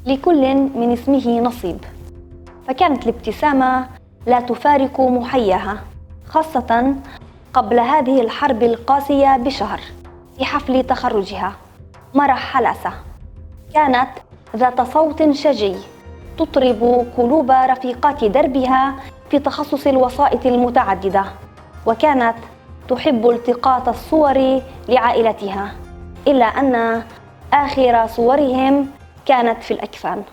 لكل من اسمه نصيب. فكانت الابتسامة لا تفارق محياها، خاصة قبل هذه الحرب القاسية بشهر في حفل تخرجها. مرح حلاسة كانت ذات صوت شجي تطرب قلوب رفيقات دربها في تخصص الوسائط المتعددة، وكانت تحب التقاط الصور لعائلتها، إلا أن آخر صورهم كانت في الأكفان.